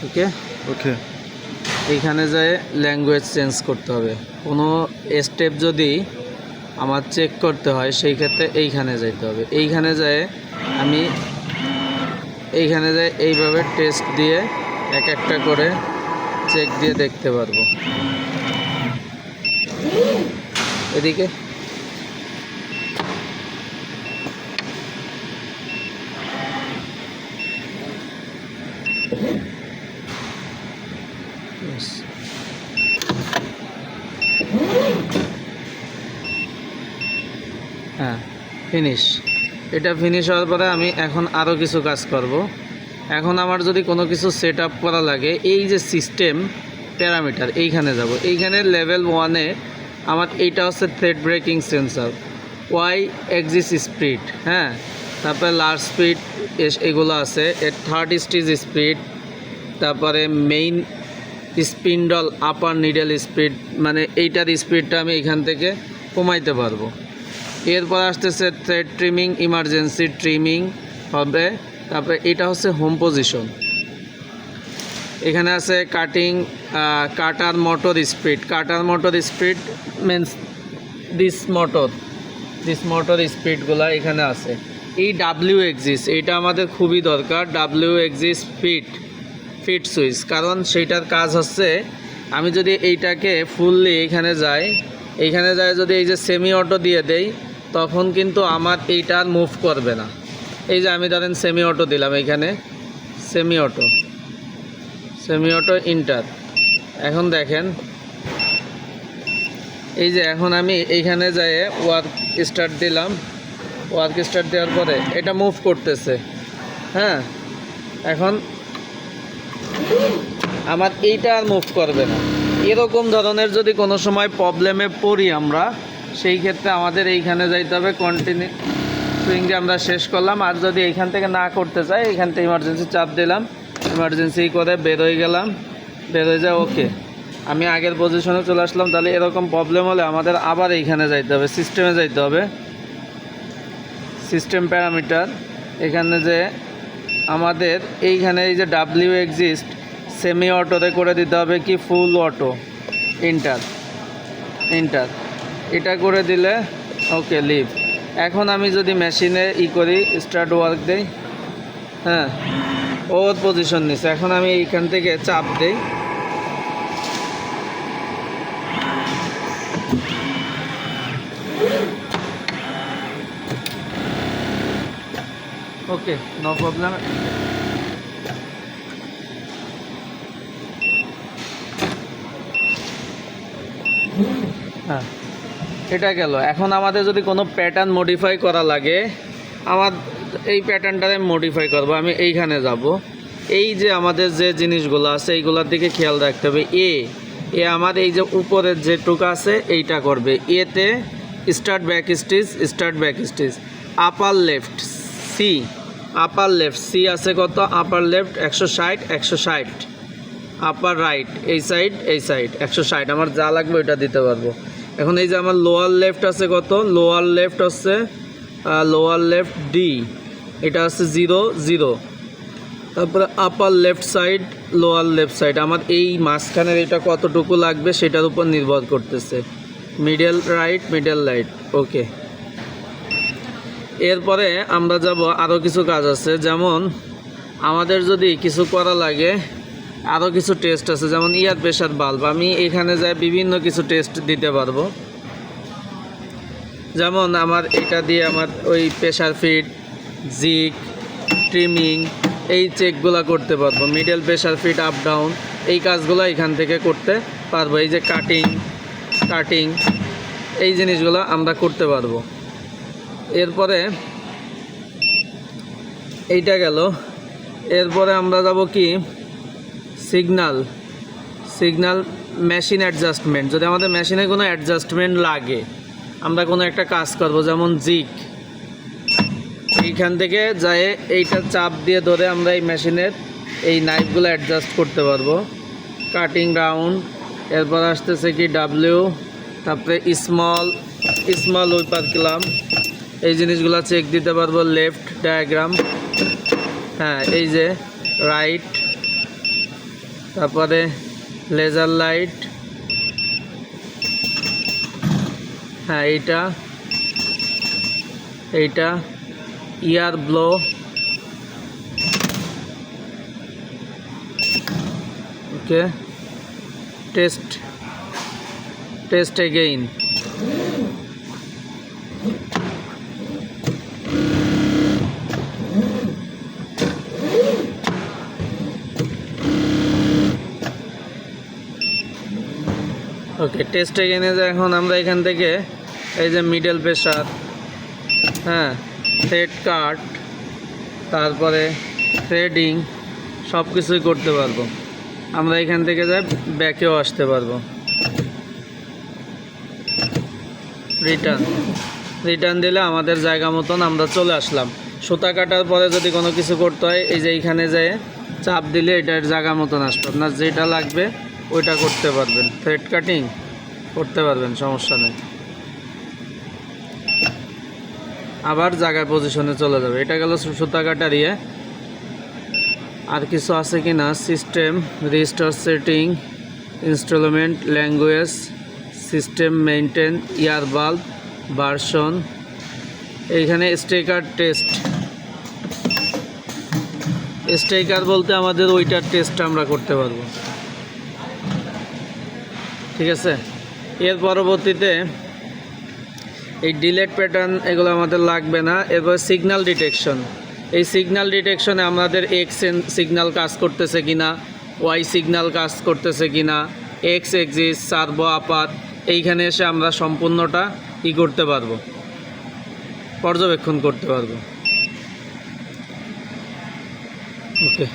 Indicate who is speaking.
Speaker 1: ওকে
Speaker 2: ওকে।
Speaker 1: এইখানে যায় language change করতে হবে। কোনো স্টেপ যদি আমার চেক করতে হয় সেই ক্ষেত্রে এইখানে যাইতে হবে। এইখানে যায় আমি এইখানে যায় এইভাবে টেস্ট দিয়ে এক একটা করে চেক দিয়ে দেখতে পারবো। এদিকে হ্যাঁ ফিনিশ। এটা ফিনিশ হওয়ার পরে আমি এখন আরও কিছু কাজ করব। এখন আমার যদি কোনো কিছু সেট আপ করা লাগে, এই যে সিস্টেম প্যারামিটার এইখানে যাব। এইখানে লেভেল 1-এ আমার এইটা হচ্ছে thread breaking sensor, Y axis speed, হ্যাঁ, তারপরে লার্জ স্পিড এগুলো আছে। এর থার্ড স্টেজ স্পিড, তারপরে main spindle upper needle speed, মানে এইটার স্পিডটা আমি এখান থেকে কমাইতে পারবো। এরপর আসতেছে থ্রেড ট্রিমিং, ইমার্জেন্সি ট্রিমিং হবে। তারপরে এটা হচ্ছে হোম পজিশন। এখানে আছে cutting, cutter motor speed. Cutter motor speed means this motor স্পিডগুলো এখানে আছে। এই ডাব্লিউ এক্সিস এইটা আমাদের খুবই দরকার। ডাব্লিউ এক্সিস ফিট সুইচ, কারণ সেইটার কাজ হচ্ছে আমি যদি এইটাকে ফুললি এইখানে যাই যদি এই যে সেমি অটো দিয়ে দেই, তখন কিন্তু আমার এইটা আর মুভ করবে না। এই যে আমি ধরেন সেমি অটো দিলাম, এইখানে সেমি অটো ইন্টার। এখন দেখেন এই যে এখন আমি এইখানে যাই ওয়ার্ক স্টার্ট দিলাম। ওয়ার্ক স্টার্ট দেওয়ার পরে এটা মুভ করতেছে, হ্যাঁ। এখন আমার এইটা আর মুভ করবে না। এরকম ধরনের যদি কোনো সময় প্রবলেমে পড়ি আমরা, সেই ক্ষেত্রে আমাদের এইখানে যাইতে হবে। কন্টিনিউ সুইংটা আমরা শেষ করলাম। আর যদি এইখান থেকে না করতে চাই, এইখান থেকে ইমার্জেন্সি চাপ দিলাম, ইমার্জেন্সি করে বের হয়ে গেলাম, বের হয়ে যায়। ওকে, আমি আগের পজিশনে চলে আসলাম। তাহলে এরকম প্রবলেম হলে আমাদের আবার এইখানে যাইতে হবে, সিস্টেমে যাইতে হবে। সিস্টেম প্যারামিটার, এখানে যে আমাদের এইখানে এই যে ডাব্লিউ এক্সিস্ট সেমি অটোতে করে দিতে হবে কি ফুল অটো, ইন্টার এটা করে দিলে ওকে লিভ। এখন আমি যদি মেশিনে করি স্টার্ট ওয়ার্ক দেই, হ্যাঁ, ওর পজিশন নিচ্ছে। এখন আমি এইখান থেকে চাপ দেই, ওকে, নো প্রবলেম। হ্যাঁ, এটা গেল। এখন আমাদের যদি কোনো প্যাটার্ন মডিফাই করা লাগে, আমার এই প্যাটার্নটারে মডিফাই করব। আমি এইখানে যাব। এই যে আমাদের যে জিনিসগুলো আছে এইগুলোর দিকে খেয়াল রাখতে হবে। এ আমার এই যে উপরের যে টুক আছে এইটা করবে। এতে স্টার্ট ব্যাক স্টিচ, আপার লেফট সি আছে কত, আপার লেফট 160, আপার রাইট এই সাইড 160। আমার যা লাগবে ওইটা দিতে পারবো। এখন এই যে আমার লোয়ার লেফট আছে কত, লোয়ার লেফট ডি, এটা আছে 0, তারপরে upper left side, lower left side. আমার এই মাঝখানের এটা কতটুকু লাগবে সেটার উপর নির্ভর করতেছে। মিডল রাইট, ওকে। এরপরে আমরা যাব, আরও কিছু কাজ আছে। যেমন আমাদের যদি কিছু করা লাগে, আরও কিছু টেস্ট আছে। যেমন এয়ার প্রেশার বাল্ব, আমি এখানে যাই বিভিন্ন কিছু টেস্ট দিতে পারবো। যেমন আমার এটা দিয়ে আমার ওই প্রেশার ফিট, জিক, ট্রিমিং এই চেকগুলো করতে পারবো। Middle presser feet, up down এই কাজগুলো এখান থেকে করতে পারবো। এই যে কাটিং এই জিনিসগুলো আমরা করতে পারবো। এরপরে এইটা গেল। এরপরে আমরা যাব কি সিগনাল মেশিন অ্যাডজাস্টমেন্ট। যদি আমাদের মেশিনে কোনো অ্যাডজাস্টমেন্ট লাগে, আমরা কোনো একটা কাজ করব, যেমন জিক, এইখান থেকে যায় এইটা চাপ দিয়ে ধরে আমরা এই মেশিনের এই নাইফগুলো অ্যাডজাস্ট করতে পারবো। কাটিং রাউন্ড, এরপর আসতেছে কি ডাব্লিউ, তারপরে স্মল উইপার ক্লাম এই জিনিসগুলো চেক দিতে পারবো। লেফট ডায়াগ্রাম, হ্যাঁ, এই যে রাইট তারপরে লেজার লাইট, হ্যাঁ এইটা ইয়ার ব্লো, ওকে, টেস্ট এগেইন। ওকে, টেস্ট এগেইনে যে এখন আমরা এখান থেকে এই যে মিডল প্রেসার, হ্যাঁ, থ্রেড কাট, তারপরে থ্রেডিং সব কিছুই করতে পারবো। আমরা এখান থেকে যাই ব্যাকেও আসতে পারবো। রিটার্ন দিলে আমাদের জায়গা মতন আমরা চলে আসলাম। সুতা কাটার পরে যদি কোনো কিছু করতে হয় এই যে এইখানে যেয়ে চাপ দিলে এটার জায়গা মতন আসবে। আপনার যেটা লাগবে ওইটা করতে পারবেন, থ্রেড কাটিং করতে পারবেন, সমস্যা নেই। আবার জায়গায় পজিশনে চলে যাবে। এটা গেল সুতা কাটার ইয়ে। আর কিছু আছে কি না? System, register setting, installment, language, system maintain, year bulb, version, এইখানে স্টিকার টেস্ট। স্টিকার বলতে আমাদের ওইটার টেস্ট আমরা করতে পারবো, ঠিক আছে। এর পরবর্তীতে এই ডিলেট প্যাটার্ন এগুলো আমাদের লাগবে না। এরপর সিগন্যাল ডিটেকশন। এই সিগন্যাল ডিটেকশনে আমাদের এক্স সিগন্যাল কাজ করতেছে কিনা, ওয়াই সিগন্যাল কাজ করতেছে কিনা, এক্স এক্সিস, সার্ভো, আপাত, এইখানে এসে আমরা সম্পূর্ণটা করতে পারবো, পর্যবেক্ষণ করতে পারবো। ওকে।